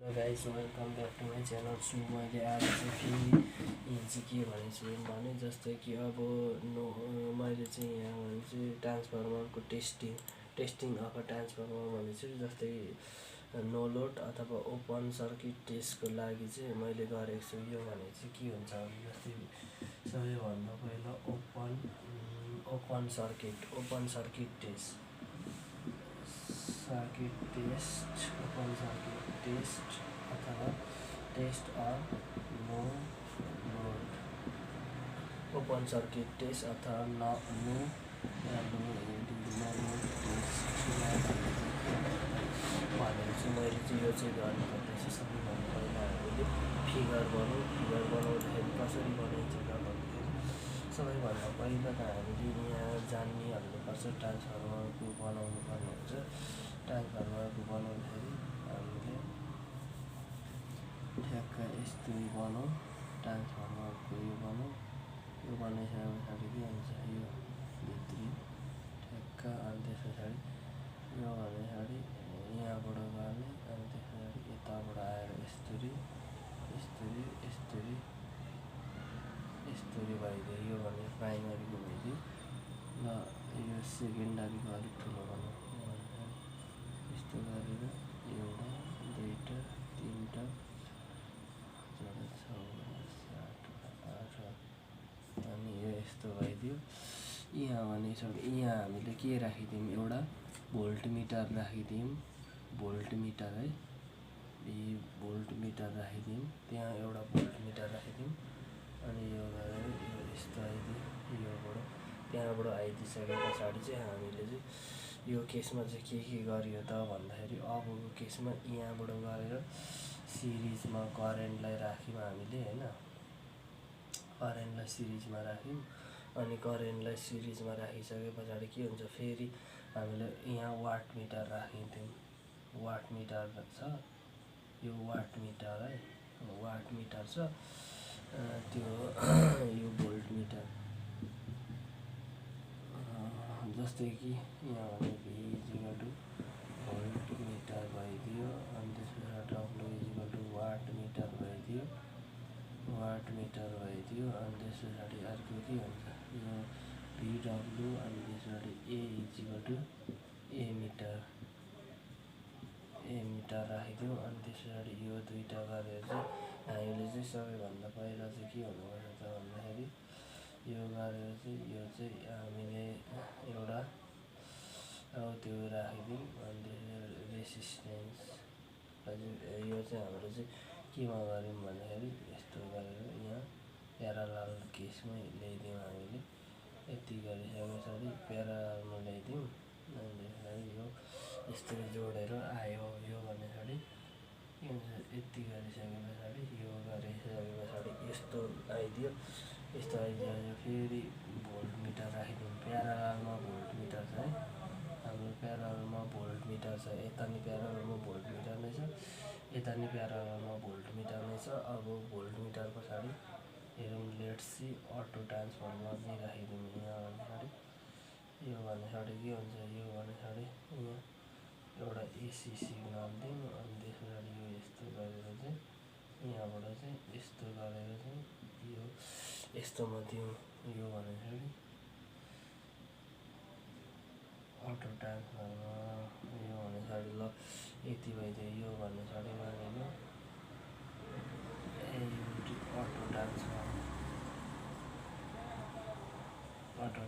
Hello guys, welcome back to my channel. So मैले आज चाहिँ फेरि यहाँ चाहिँ के भनेछु भने जस्तै कि अब मैले चाहिँ यहाँ भने चाहिँ ट्रान्सफर्मरको टेस्टिङ अफ अ ट्रान्सफर्मर भने चाहिँ जस्तै नो लोड अथवा ओपन सर्किट टेस्टको लागि चाहिँ मैले गरेको छु। यो भने चाहिँ के हुन्छ भने जस्तै सबैभन्दा पहिला open circuit test open circuit test अथवा test of no load open circuit test अथवा नो लोड टेस्ट भनेपछि मैले चाहिँ यो चाहिँ गर्नुपर्दैछ। सबैभन्दा पहिला हामीले फिगर बनाउँदाखेरि कसरी बनाइन्छ भन्दाखेरि सबैभन्दा पहिला त हामीले यहाँ जान्नुपर्छ ट्रान्सफर्मरको बनाउनु पर्ने हुन्छ। ट्रान्सफर्मरको बनाउँदाखेरि हामीले ठ्याक्क यस्तो बनाऊ ट्रान्सफर्मरको यो बनाइसके पछाडि के हुन्छ यो भित्री ठ्याक्क अनि त्यस पछाडि यो भने पछाडि यहाँबाट गर्ने अनि त्यस पछाडि यताबाट आएर यस्तरी भइदियो। यो भने प्राइमरीको भइदियो। ल यो सेकेन्डरीको अलिक ठुलो बनाऊ। यस्तो गरेर एउटा दुईवटा तिनवटा 6 7 8 अनि यो यस्तो भइदियो। यहाँ भने यहाँ हामीले के राखिदिउँ एउटा भोल्टमिटर राखिदिउँ। भोल्टमिटर है भोल्टमिटर राखिदिउँ। त्यहाँ एउटा भोल्टमिटर राखिदिउँ अनि यो गरेर यो यस्तो आइदियो। योबाट त्यहाँबाट आइदिइसके पछाडि चाहिँ हामीले चाहिँ यो केसमा चाहिँ के गरियो त भन्दाखेरि अबको केसमा यहाँबाट गरेर सिरिजमा करेन्टलाई राख्यौँ हामीले हैन। करेन्टलाई सिरिजमा राख्यौँ अनि करेन्टलाई सिरिजमा राखिसके पछाडि के हुन्छ फेरि हामीले यहाँ वाटमिटर राखिदिउँ। वाटमिटर छ यो वाटमिटर है वाटमिटर छ त्यो यो भोल्टमिटर जस्तै कि यहाँ भने V भोल्टमिटर भइदियो अनि त्यसपछि W वाटमिटर भइदियो अनि त्यस पछाडि अर्को के हुन्छ यो VW अनि त्यस पछाडि A मिटर राखिदिउँ। अनि त्यस पछाडि यो दुईवटा गरेर चाहिँ हामीले चाहिँ सबैभन्दा पहिला चाहिँ के हुनुपर्छ त भन्दाखेरि यो गरेर चाहिँ यो चाहिँ हामीले एउटा त्यो राखिदिउँ। अनि त्यसपछि रेसिस्टेन्स यो चाहिँ हाम्रो चाहिँ केमा गऱ्यौँ भन्दाखेरि यस्तो गरेर यहाँ प्यारालल केसमै ल्याइदिउँ। हामीले यति गरिसके पछाडि प्याराललमा ल्याइदिउँ। अनि त्यसपछि यो यस्तरी जोडेर आयो। यो भने पछाडि के हुन्छ यति गरिसके पछाडि यो गरिसके पछाडि यस्तो आइदियो। फेरि भोल्टमिटर राखिदिउँ। प्याराललमा भोल्टमिटर छ है हाम्रो प्याराललमा भोल्टमिटर छ। यता नि प्याराललमा भोल्टमिटर नै छ यता नि प्याराललमा भोल्टमिटर नै छ। अब भोल्टमिटर पछाडि हेरौँ लेट्स सी अटो ट्रान्सफर्मर नै राखिदिउँ। यहाँ भने पछाडि यो भने पछाडि के हुन्छ यो भने पछाडि यहाँ एउटा एसी सिग्नल दिउँ। अनि त्यस पछाडि यो यस्तो गरेर चाहिँ यहाँबाट चाहिँ यस्तो गरेर चाहिँ यो यस्तोमा दिउँ। यो भने पछाडि अटो ट्रान्सफर्मर यो भने पछाडि ल यति भइदियो। यो भने पछाडि मानिलो अटो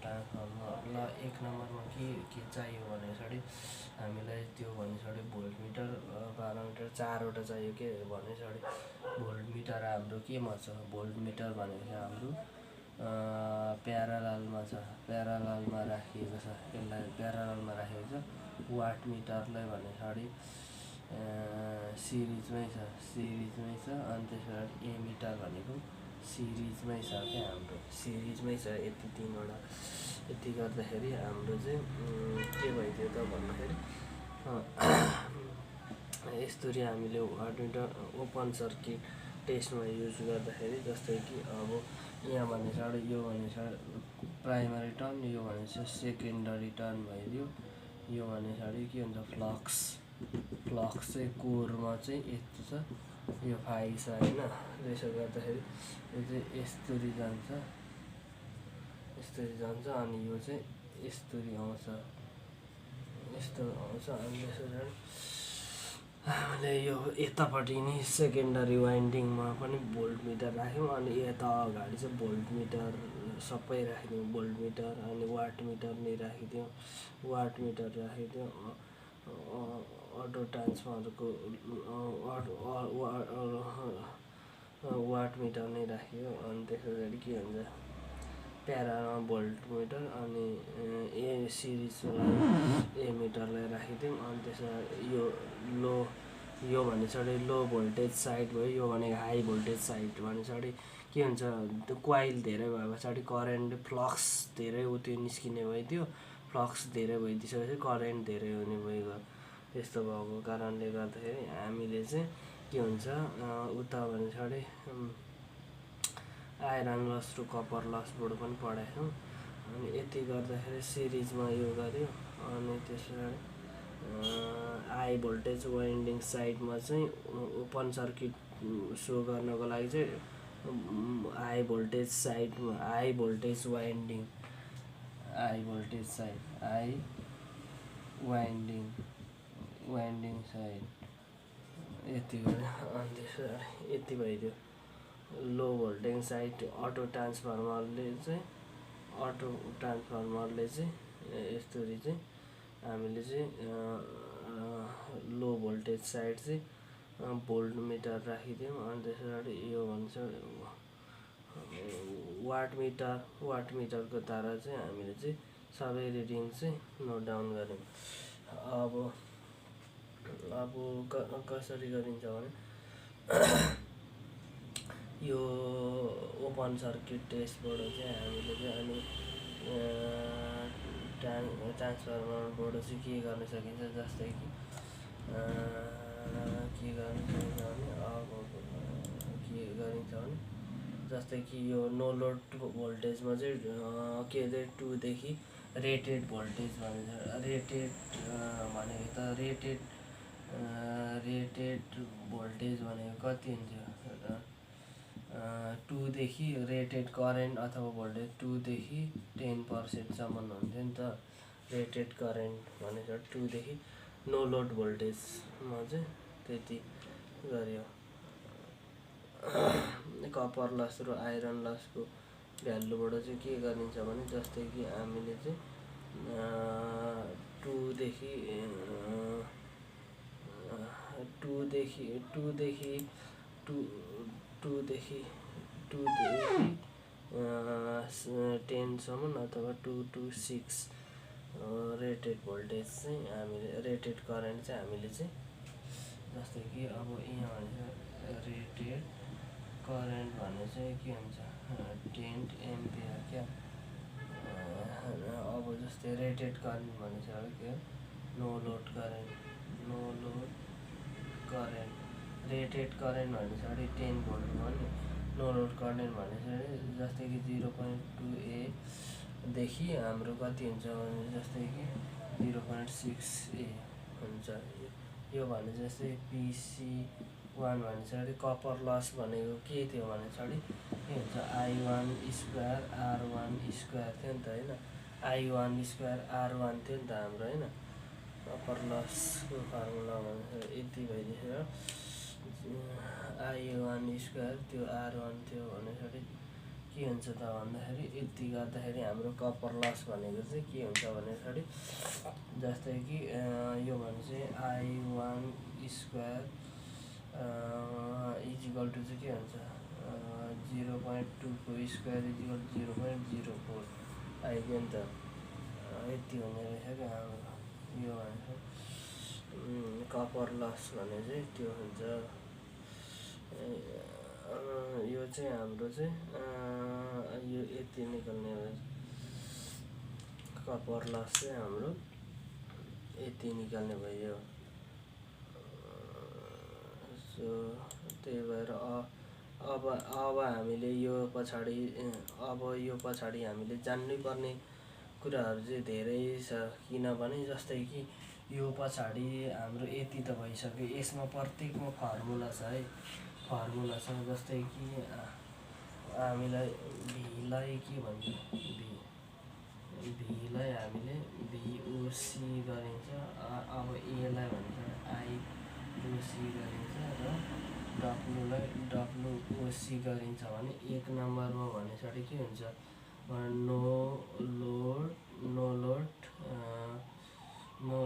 ट्रान्सफर्मर ल एक नम्बरमा के चाहियो भने पछाडि हामीलाई त्यो भने पछाडि भोल्टमिटर प्यारामिटर 4वटा चाहियो के भने पछाडि भोल्टमिटर हाम्रो केमा छ भोल्टमिटर भनेको हाम्रो प्याराललमा छ। प्याराललमा राखिएको छ। यसलाई प्याराललमा राखेको छ। वाटमिटरलाई भने पछाडि सिरिजमै छ। अनि त्यस पछाडि ए मिटर भनेको सिरिजमै छ क्या हाम्रो सिरिजमै छ। यति तीनवटा यति गर्दाखेरि हाम्रो चाहिँ के भइदियो त भन्दाखेरि यस्तरी हामीले वाटमिटर ओपन सर्किट टेस्टमा युज गर्दाखेरि जस्तै कि अब यहाँ भने पछाडि यो भने पछाडि प्राइमरी टर्न यो भने चाहिँ सेकेन्डरी टर्न भइदियो। यो भने पछाडि के हुन्छ फ्लक्स फ्लक्स चाहिँ कोरमा चाहिँ यस्तो छ, यो फाइ छ होइन। त्यसो गर्दाखेरि यो चाहिँ यस्तरी जान्छ, यस्तरी जान्छ, अनि यो चाहिँ यस्तरी आउँछ, यस्तो आउँछ। अनि त्यसो हामीले यो यतापट्टि नि सेकेन्डरी वाइन्डिङमा पनि भोल्ट मिटर राख्यौँ, अनि यता अगाडि चाहिँ भोल्ट मिटर सबै राखिदिउँ, भोल्ट मिटर अनि वाट मिटर नै राखिदिउँ, वाट मिटर राखिदिउँ। अटो ट्रान्सफरको वाट मिटर नै राख्यो। अनि त्यसो गरी के हुन्छ, प्यारामा भोल्ट मिटर अनि ए सिरिजलाई ए मिटरलाई राखिदिउँ। अनि त्यसो यो लो, यो भने पछाडि लो भोल्टेज साइड भयो, यो भनेको हाई भोल्टेज साइड भने पछाडि के हुन्छ, त्यो कोइल धेरै भए पछाडि करेन्ट फ्लक्स धेरै त्यो निस्किने भइदियो, फ्लक्स धेरै भइदिइसकेपछि करेन्ट धेरै हुने भइगयो। त्यस्तो भएको कारणले गर्दाखेरि हामीले चाहिँ के हुन्छ, उता भने पछाडि आइरन लस र कपर लसबाट पनि पढाएको छौँ। अनि यति गर्दाखेरि सिरिजमा यो गऱ्यो। अनि त्यसबाट हाई भोल्टेज वाइन्डिङ साइडमा चाहिँ ओपन सर्किट सो गर्नको लागि चाहिँ हाई भोल्टेज साइडमा high voltage winding, high voltage side, high winding side यति गऱ्यो। अनि त्यसो यति भइदियो। लो भोल्टेज साइड अटो ट्रान्सफर्मरले चाहिँ यस्तरी चाहिँ हामीले चाहिँ लो भोल्टेज साइड चाहिँ भोल्ट मिटर राखिदिउँ। अनि त्यसबाट यो भन्छ वाट मिटरको द्वारा चाहिँ हामीले चाहिँ सबै रिडिङ चाहिँ नोट डाउन गऱ्यौँ। अब कसरी गरिन्छ भने यो ओपन सर्किट टेस्टबाट चाहिँ हामीले चाहिँ अनि ट्रान्सफर्मरबाट चाहिँ के गर्न सकिन्छ, जस्तै कि के गर्न सकिन्छ भने के गरिन्छ भने जस्तै कि यो नो लोड भोल्टेजमा चाहिँ के अरे 2 देखि रेटेड भोल्टेज भनेको त रेटेड भोल्टेज भनेको कति हुन्छ, 2 देखि रेटेड करेन्ट अथवा भोल्टेज 2 देखि 10% हुन्थ्यो नि त। रेटेड करेन्ट भनेको 2 देखि नो लोड भोल्टेजमा चाहिँ त्यति गऱ्यो। कपर लस र आइरन लसको भ्यालुबाट चाहिँ के गरिन्छ भने जस्तै कि हामीले चाहिँ 2 देखि 10 अथवा 2 to 6 रेटेड भोल्टेज चाहिँ हामीले रेटेड करेन्ट चाहिँ हामीले चाहिँ जस्तै कि अब यहाँ भन्छ रेटेड करेन्ट भने चाहिँ के हुन्छ 10 एम्पियर क्या। अब जस्तै रेटेड करेन्ट भने चाहिँ के no load current rated current भने चाहिँ 10 भोल्ट भने नो लोड करेन्ट भने चाहिँ जस्तै कि 0.2A देखि हाम्रो कति हुन्छ भने जस्तै कि 0.6A हुन्छ। यो भने जस्तै PC1 भने चाहिँ कपर लस भनेको के थियो भने चाहिँ के हुन्छ I1 स्क्वायर R1 स्क्वायर थियो नि त होइन, I1 स्क्वायर R1 थियो नि त हाम्रो होइन। कपर लसको फर्मुला भने यति भइदियो, I1 स्क्वायर त्यो R1 थियो भनेपछि के हुन्छ त भन्दाखेरि यति गर्दाखेरि हाम्रो कपर लस भनेको चाहिँ के हुन्छ भनेपछि जस्तै कि यो भने चाहिँ I1 स्क्वायर इजिकल टु चाहिँ के हुन्छ 0.2 को स्क्वायर इजिकल 0.04 आइदियो नि त। यति हुने रहेछ क्या हाम्रो यो भन्छ कपर लस भने चाहिँ त्यो हुन्छ। यो चाहिँ हाम्रो चाहिँ यो यति निकाल्ने हो, कपर लस चाहिँ हाम्रो यति निकाल्ने भयो। सो त्यही भएर अब हामीले यो पछाडि हामीले जान्नै पर्ने कुराहरू चाहिँ धेरै छ। किनभने जस्तै कि यो पछाडि हाम्रो यति त भइसक्यो। यसमा प्रत्येकमा फर्मुला छ है, फर्मुला छ। जस्तै कि हामीलाई भीलाई के भन्छ, भीलाई हामीले भिओसी गरिन्छ। अब एलाई भन्छ आइओसी गरिन्छ र डब्लुलाई डब्लुओसी गरिन्छ भने 1 नम्बरमा भनेपछि के हुन्छ, no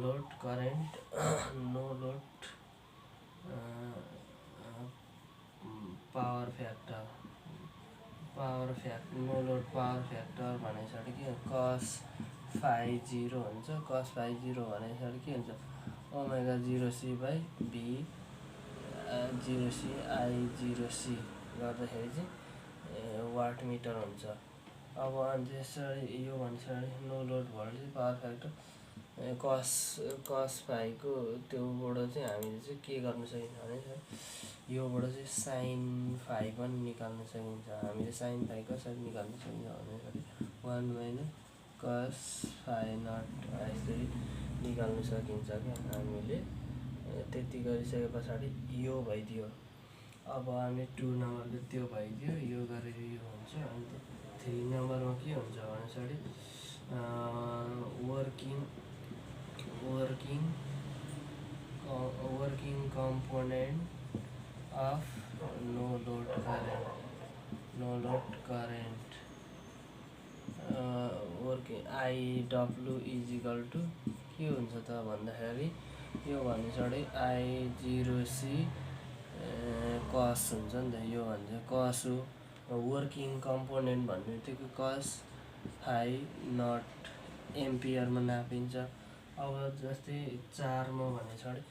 load current no load power factor no load power factor भनेपछि के cos phi 0 हुन्छ। cos phi 0 भनेपछि के हुन्छ, omega 0c by V 0c I 0c गर्दाखेरि चाहिँ वाट मिटर हुन्छ। अब अनि त्यसरी यो भन्छ no load voltage power factor cos phi को त्योबाट चाहिँ हामीले चाहिँ के गर्न सकिन्छ भने योबाट चाहिँ sin phi पनि निकाल्न सकिन्छ। हामीले sin phi कसरी निकाल्न सकिन्छ भन्दाखेरि 1 - cos phi नट यसरी निकाल्न सकिन्छ क्या हामीले। त्यति गरिसके पछाडि यो भइदियो। अब हामी 2 नम्बरको त्यो भइदियो, यो गरेर यो हुन्छ। अनि 3 नम्बरमा के हुन्छ भनेपछि working component of no load current working I W equal to के हुन्छ त भन्दाखेरि यो भनेपछि I0C कस हुन्छ नि त। यो भन्छ कस हो। वर्किङ कम्पोनेन्ट भन्ने बित्तिकै कस फाइ नट एम्पियरमा नापिन्छ। अब जस्तै 4मा भनेपछि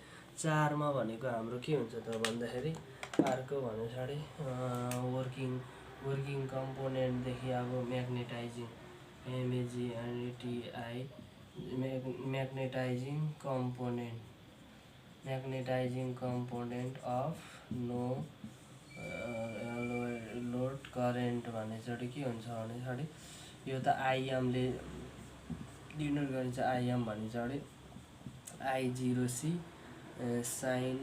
4मा भनेको हाम्रो के हुन्छ त भन्दाखेरि अर्को भनेपछि वर्किङ कम्पोनेन्टदेखि अब magnetising MAGNETI magnetising component of no load current भनेपछि के हुन्छ भनेपछि यो त आइएमले डिनोट गरिन्छ। आइएम भनेपछि I0C साइन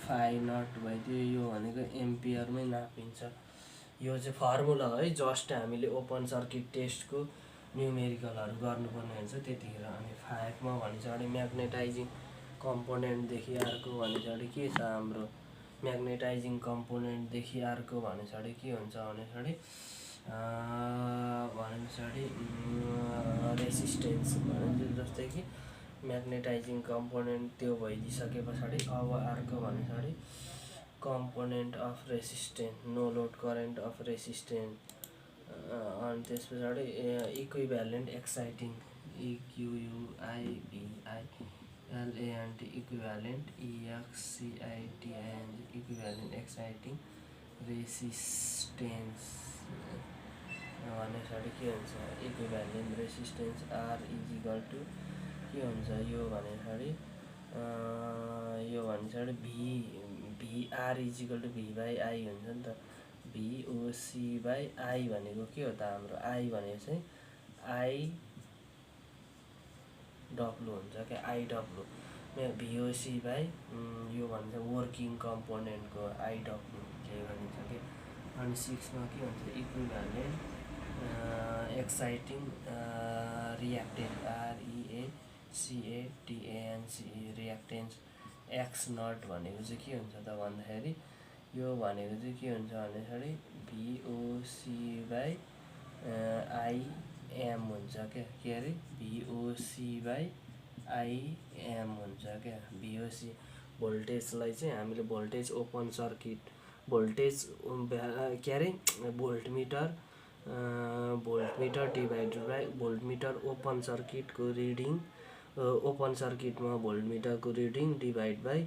फाइ नट भइदियो। यो भनेको एम्पियरमै नापिन्छ। यो चाहिँ फर्मुला है, जस्ट हामीले ओपन सर्किट टेस्टको न्युमेरिकलहरू गर्नुपर्ने हुन्छ त्यतिखेर। अनि 5मा भनेपछि म्याग्नेटाइजिङ कम्पोनेन्टदेखि अर्को भनेपछि के छ हाम्रो, म्याग्नेटाइजिङ कम्पोनेन्टदेखि अर्को भनेपछि के हुन्छ भनेपछि रेसिस्टेन्स भनिन्छ। जस्तै कि म्याग्नेटाइजिङ कम्पोनेन्ट त्यो भइदिइसके पछाडि अब अर्को भनेपछि component of resistance no load current of resistance. अनि त्यस पछाडि equivalent exciting EQUIVILANT equivalent EXCITING equivalent exciting resistance भनेपछि के हुन्छ, equivalent resistance R is equal to के हुन्छ, यो भनेपछि VR इजिकल टु V/I हुन्छ नि त। VOC/I भनेको के हो त हाम्रो, I भनेको चाहिँ IW हुन्छ क्या, IW। VOC/ यो भन्छ वर्किङ कम्पोनेन्टको IW के भनिन्छ कि। अनि 6मा के हुन्छ, equivalent exciting reactance REACATANCE reactance X naught भनेको चाहिँ के हुन्छ त भन्दाखेरि यो भनेको चाहिँ के हुन्छ भनेपछि VOC/IM हुन्छ क्या। के अरे VOC/IM हुन्छ क्या। VOC भोल्टेजलाई चाहिँ हामीले भोल्टेज ओपन सर्किट भोल्टेज के अरे voltmeter divided by voltmeter open सर्किटको रिडिङ, ओपन सर्किटमा भोल्टमिटरको रिडिङ डिभाइड बाई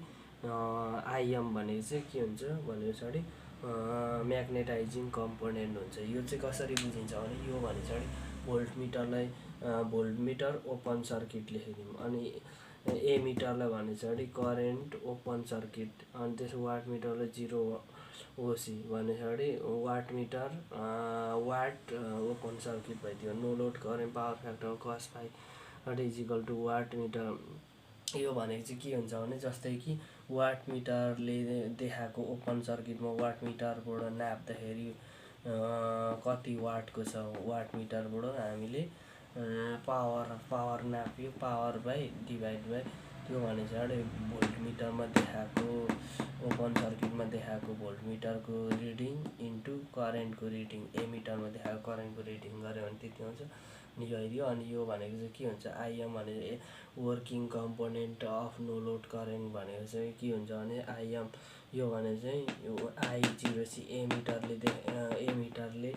आइएम भनेको चाहिँ के हुन्छ भनेपछि म्याग्नेटाइजिङ कम्पोनेन्ट हुन्छ। यो चाहिँ कसरी बुझिन्छ भने यो भनेपछि भोल्टमिटर ओपन सर्किट लेखिदिउँ। अनि ए मिटरलाई भनेपछि करेन्ट ओपन सर्किट। अनि त्यसो वाट मिटरलाई 0 ओसी भनेपछि वाट ओपन सर्किट भइदियो। No load current power factor cos phi is equal to watt meter यो भनेको चाहिँ के हुन्छ भने जस्तै कि वाट मिटरले देखाएको ओपन सर्किटमा वाट मिटरबाट नाप्दाखेरि कति वाटको छ, वाट मिटरबाट हामीले पावर नाप्यो, पावर बाई डिभाइड बाई त्यो भने चाहिँ भोल्ट मिटरमा देखाएको ओपन सर्किटमा देखाएको भोल्ट मिटरको रिडिङ इन्टु करेन्टको रिडिङ, एमिटरमा देखाएको करेन्टको रिडिङ गऱ्यो भने त्यति हुन्छ। अनि यो भनेको चाहिँ के हुन्छ, आइएम भने working component of no load current भनेको चाहिँ के हुन्छ भने आइएम, यो भने चाहिँ यो I0C एमिटरले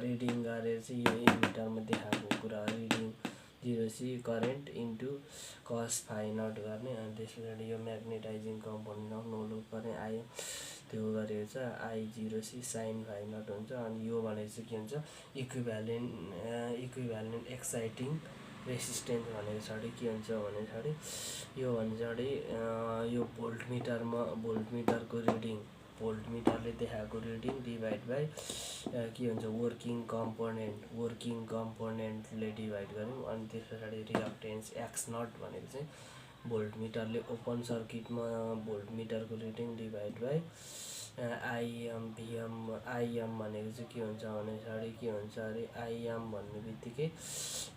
रिडिङ गरेर चाहिँ यो एमिटरमा देखाएको कुरा रिडिङ 0C करेन्ट इन्टु कस फाइ नट गर्ने। अनि त्यस पछाडि यो magnetising component of no load current I M त्यो गरेको चाहिँ I0C साइन फाइ नट हुन्छ। अनि यो भनेको चाहिँ के हुन्छ, इक्विभ्यालेन्ट एक्साइटिङ रेसिस्टेन्स भनेको पछाडि के हुन्छ भने पछाडि यो भने पछाडि यो भोल्ट मिटरको रिडिङ, भोल्ट मिटरले देखाएको रिडिङ डिभाइड बाई के हुन्छ वर्किङ कम्पोनेन्टले डिभाइड गऱ्यौँ। अनि त्यस पछाडि रिएक्टेन्स एक्स नट भनेको चाहिँ भोल्ट मिटरले ओपन सर्किटमा भोल्ट मिटरको रिडिङ डिभाइड बाई आइएम भनेको चाहिँ के हुन्छ भने पछाडि के हुन्छ अरे आइएम भन्ने बित्तिकै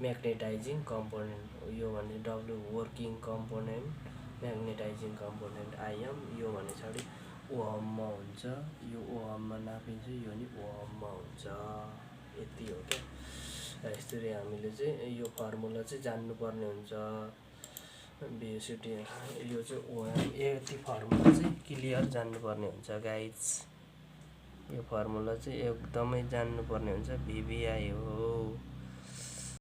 म्याग्नेटाइजिङ कम्पोनेन्ट, यो भने W working component magnetising component I M, यो भने पछाडि ओहममा हुन्छ, यो ओहममा नापिन्छ, यो नि ओहममा हुन्छ। यति हो क्या। यसरी हामीले चाहिँ यो फर्मुला चाहिँ जान्नुपर्ने हुन्छ। यो चाहिँ ओएम, यति फर्मुला चाहिँ क्लियर जान्नुपर्ने हुन्छ गाइज। यो फर्मुला चाहिँ एकदमै जान्नुपर्ने हुन्छ, भिभिआई हो।